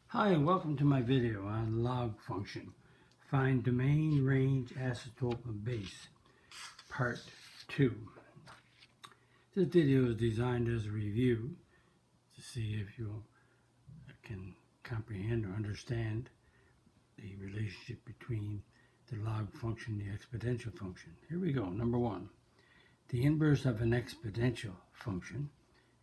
Hi and welcome to my video on log function. Find domain, range, asymptote, and base, part 2. This video is designed as a review to see if you can comprehend or understand the relationship between the log function and the exponential function. Here we go. Number 1. The inverse of an exponential function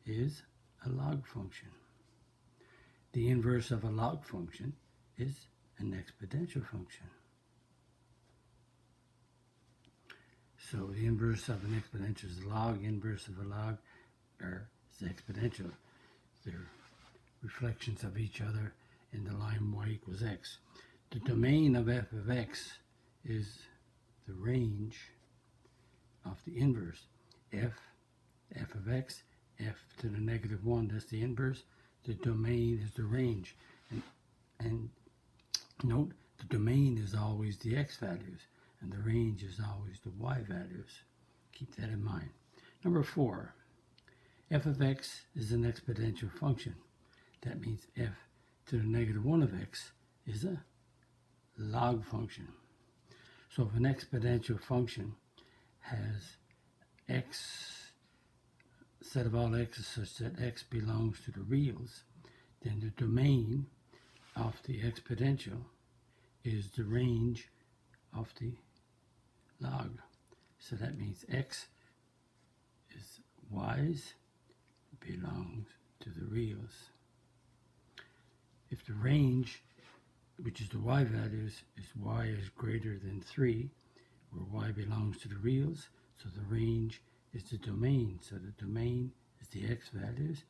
is a log function. The inverse of a log function is an exponential function. So the inverse of an exponential is log, inverse of a log is exponential. They're reflections of each other in the line y equals x. The domain of f of x is the range of the inverse. F of x, f to the negative 1, that's the inverse. The domain is the range. And note, the domain is always the x values, and the range is always the y values. Keep that in mind. Number 4, f of x is an exponential function. That means f to the negative 1 of x is a log function. So if an exponential function has x, set of all x's such that x belongs to the reals, then the domain of the exponential is the range of the log. So that means x is y's belongs to the reals. If the range, which is the y values, is y is greater than 3, where y belongs to the reals, so the range is the domain. So the domain is the x values,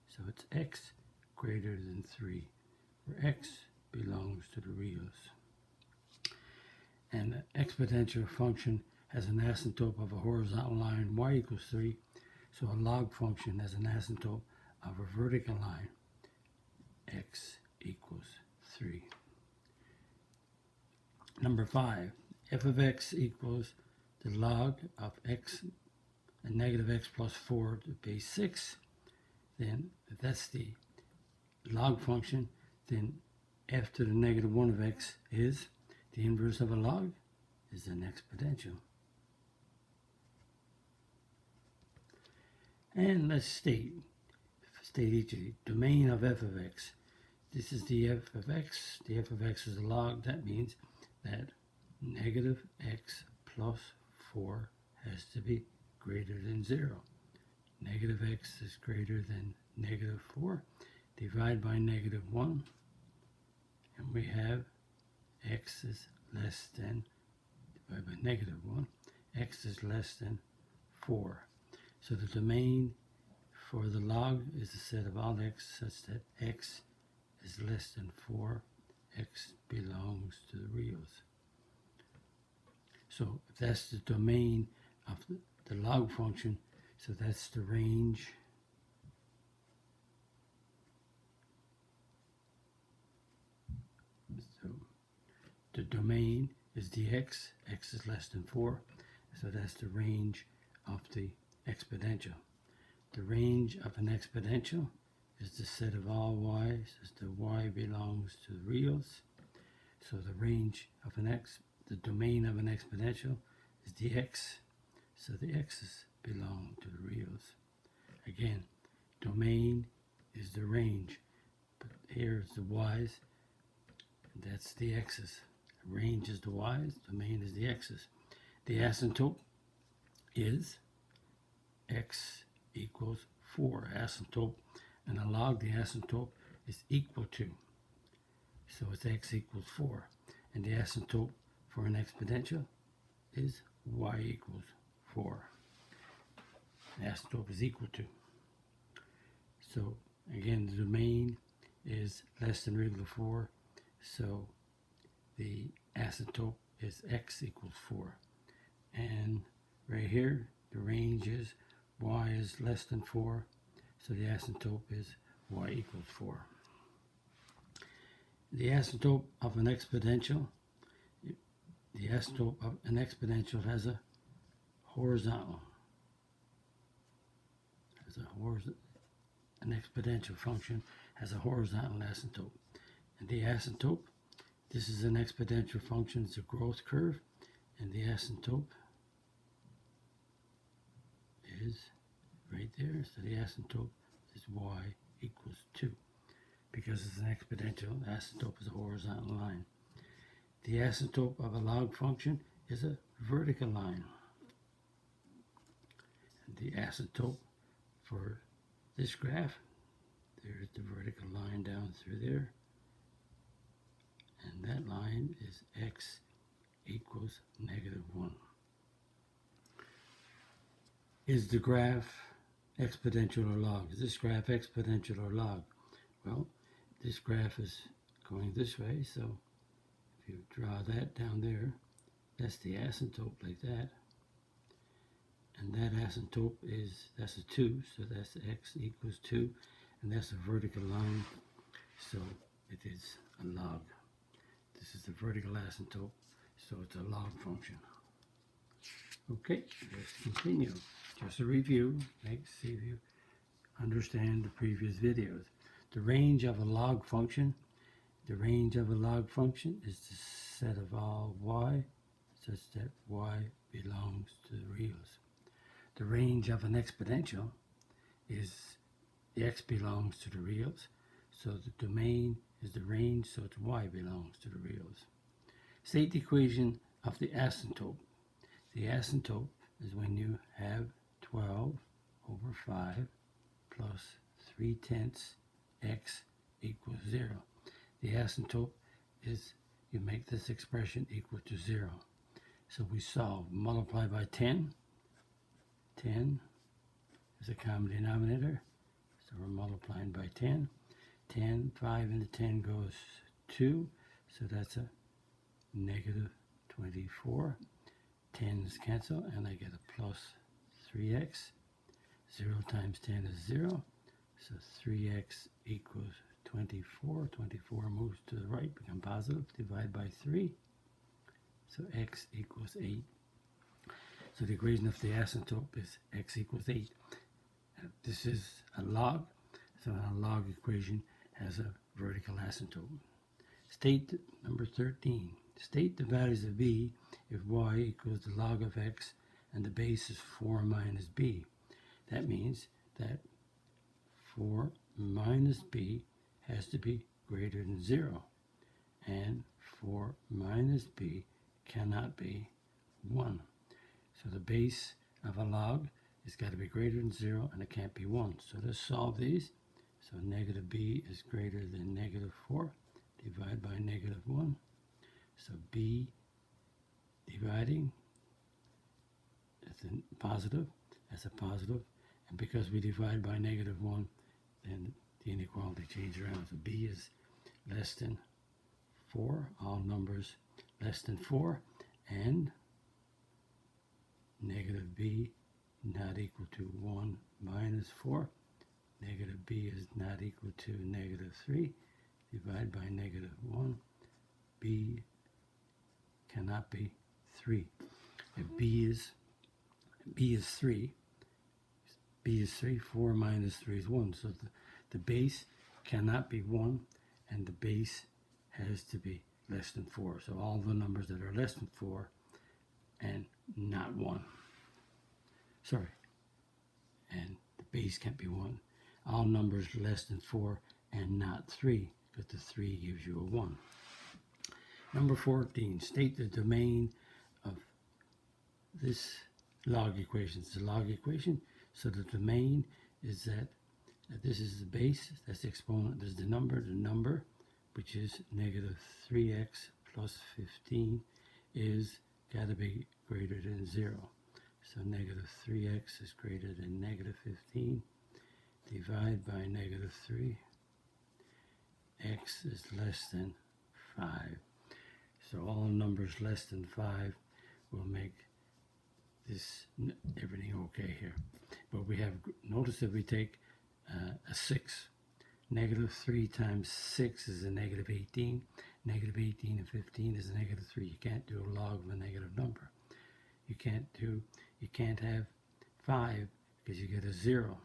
so it's x greater than 3, where x belongs to the reals. And the exponential function has an asymptote of a horizontal line y equals 3, so a log function has an asymptote of a vertical line x equals 3. Number 5, f of x equals the log of x and negative x plus 4 to the base 6. Then if that's the log function, then f to the negative 1 of x is the inverse of a log is an exponential. And let's state each of the domain of f of x. This is the f of x. The f of x is a log. That means that negative x plus 4 has to be greater than 0. Negative x is greater than negative 4. Divide by negative 1. And we have x is less than, divided by negative 1, x is less than 4. So the domain for the log is the set of all x such that x is less than 4. X belongs to the reals. So if that's the domain of the log function, so that's the range so the domain is the x is less than 4, so that's the range of the exponential. The range of an exponential is the set of all y's as the y belongs to the reals. So the range of the domain of an exponential is the x, so the x's belong to the reals. Again, domain is the range, but here is the y's, and that's the x's. Range is the y's, domain is the x's. The asymptote is x equals 4. Asymptote, and a log, the asymptote is equal to. So it's x equals 4. And the asymptote for an exponential is y equals 4. The asymptote is equal to. So again, the domain is less than or equal to 4. So the asymptote is x equals 4. And right here, the range is y is less than 4. So the asymptote is y equals 4. The asymptote of an exponential, has a horizontal. An exponential function has a horizontal asymptote. And the asymptote, this is an exponential function, it's a growth curve, and the asymptote is right there. So the asymptote is y equals 2. Because it's an exponential, the asymptote is a horizontal line. The asymptote of a log function is a vertical line. And the asymptote for this graph, there's the vertical line down through there. And that line is x equals -1. Is the graph exponential or log? Is this graph exponential or log? Well, this graph is going this way, so if you draw that down there, that's the asymptote like that. And that asymptote is, that's a 2, so that's x equals 2, and that's a vertical line, so it is a log. This is the vertical asymptote, so it's a log function. Okay, let's continue. Just a review, see if you understand the previous videos. The range of a log function. The range of a log function is the set of all y such that y belongs to the reals. The range of an exponential is the x belongs to the reals, so the domain is the range, so it's y belongs to the reals. State the equation of the asymptote. The asymptote is when you have 12 over 5 plus 3/10 x equals 0. The asymptote is you make this expression equal to 0. So we solve, multiply by 10. 10 is a common denominator, so we're multiplying by 10. 10, 5 into 10 goes 2, so that's a -24. 10's cancel, and I get a plus 3x. 0 times 10 is 0, so 3x equals 24. 24 moves to the right, become positive, divide by 3, so x equals 8. So the equation of the asymptote is x equals 8. This is a log, so a log equation has a vertical asymptote. State number 13. State the values of b if y equals the log of x and the base is 4 minus b. That means that 4 minus b has to be greater than 0, and 4 minus b cannot be 1. So the base of a log has got to be greater than 0, and it can't be 1. So let's solve these. So negative b is greater than -4. Divide by -1. So b dividing, that's a positive, and because we divide by -1, then the inequality changes around. So b is less than 4, all numbers less than 4, and negative b not equal to 1 minus 4. Negative b is not equal to -3. Divide by -1. b cannot be 3. If b is 3, 4 minus 3 is 1. So the base cannot be 1, and the base has to be less than 4. So all the numbers that are less than 4 and not 1. Sorry. And the base can't be 1. All numbers less than 4 and not 3, because the 3 gives you a 1. Number 14, state the domain of this log equation. It's a log equation, so the domain is that this is the base, that's the exponent, there's the number, which is -3x plus 15 is got to be greater than 0. So -3x is greater than -15. Divide by -3. X is less than 5. So all numbers less than 5 will make this everything okay here. But we have, notice that we take a 6. -3 times 6 is a -18. -18 and 15 is a -3. You can't do a log of a negative number. You can't have 5 because you get a 0.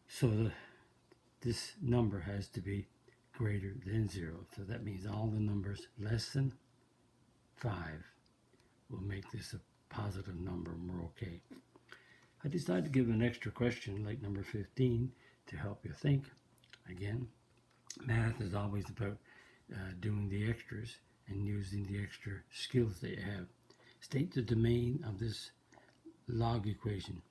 So this number has to be greater than 0. So that means all the numbers less than 5 will make this a positive number, and we're okay. I decided to give an extra question like number 15 to help you think. Again, math is always about doing the extras and using the extra skills that you have. State the domain of this log equation.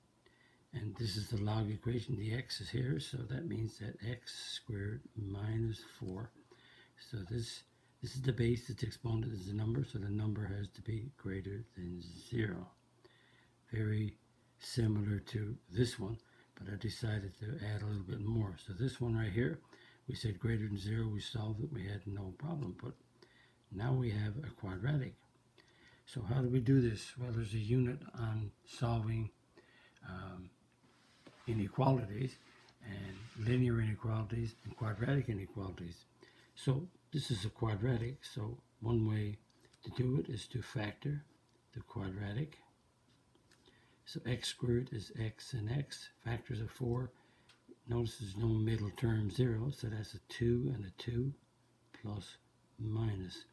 And this is the log equation. The x is here, so that means that x squared minus 4. So this is the base, its exponent is the number, so the number has to be greater than 0. Very similar to this one, but I decided to add a little bit more. So this one right here, we said greater than 0, we solved it, we had no problem, but now we have a quadratic. So how do we do this? Well, there's a unit on solving inequalities, and linear inequalities and quadratic inequalities. So this is a quadratic, so one way to do it is to factor the quadratic. So x squared is x and x, factors of 4. Notice there's no middle term 0, so that's a 2 and a 2 plus minus.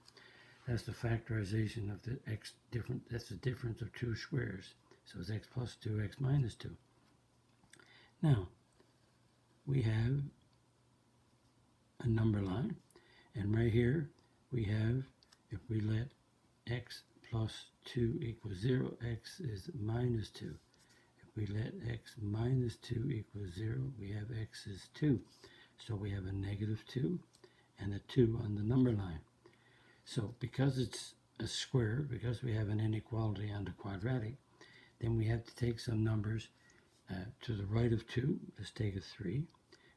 That's the factorization of the x different, that's the difference of two squares. So it's x plus 2, x minus 2. Now, we have a number line, and right here we have, if we let x plus 2 equals 0, x is minus 2. If we let x minus 2 equals 0, we have x is 2. So we have a negative 2 and a 2 on the number line. So because it's a square, because we have an inequality on the quadratic, then we have to take some numbers to the right of 2. Let's take a 3.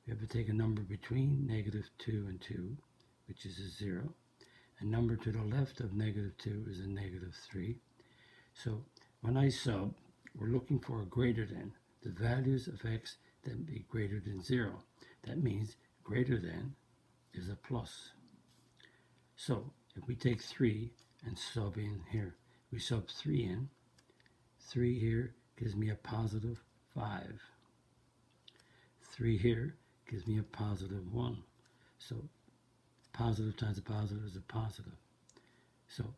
We have to take a number between negative 2 and 2, which is a 0. A number to the left of negative 2 is a negative 3. So when I sub, we're looking for a greater than. The values of x that be greater than 0. That means greater than is a plus. So if we take 3 and sub in here, we sub 3 in. 3 here gives me a positive 5. 3 here gives me a positive 1. So positive times a positive is a positive. So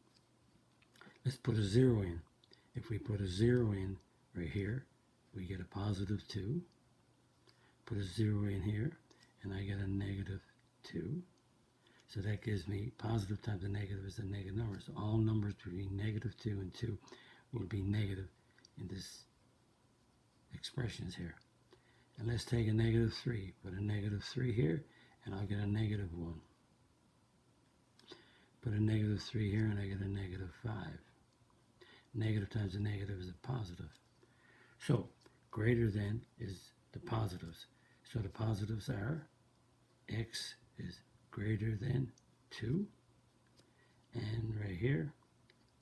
let's put a 0 in. If we put a 0 in right here, we get a positive 2. Put a 0 in here, and I get a negative 2. So that gives me positive times a negative is a negative number. So all numbers between negative 2 and 2 will be negative in this expressions here. And let's take a negative 3. Put a negative 3 here, and I'll get a negative 1. Put a negative 3 here, and I get a negative 5. Negative times a negative is a positive. So greater than is the positives. So the positives are x is greater than 2, and right here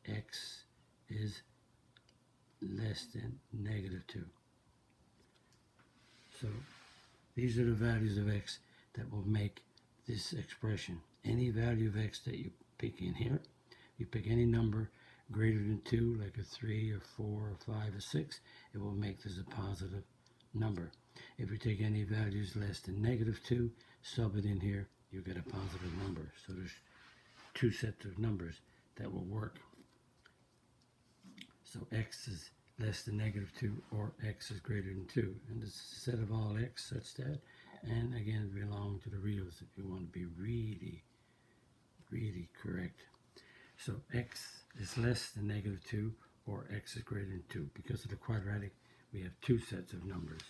x is less than negative 2. So these are the values of x that will make this expression. Any value of x that you pick in here, you pick any number greater than 2, like a 3 or 4 or 5 or 6, it will make this a positive number. If you take any values less than negative 2, sub it in here, you get a positive number. So there's two sets of numbers that will work. So x is less than negative 2 or x is greater than 2. And this is a set of all x such that, and again, belong to the reals if you want to be really, really correct. So x is less than negative 2 or x is greater than 2. Because of the quadratic, we have two sets of numbers.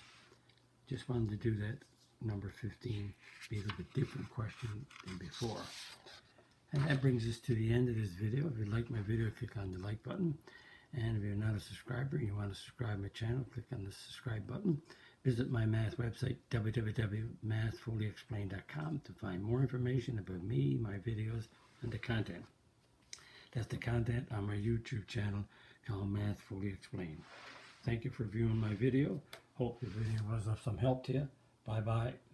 Just wanted to do that. Number 15 be a little bit different question than before. And that brings us to the end of this video. If you like my video, click on the like button. And if you're not a subscriber and you want to subscribe to my channel, click on the subscribe button. Visit my math website, www.mathfullyexplained.com, to find more information about me, my videos, and the content. That's the content on my YouTube channel called Math Fully Explained. Thank you for viewing my video. Hope the video was of some help to you. Bye-bye.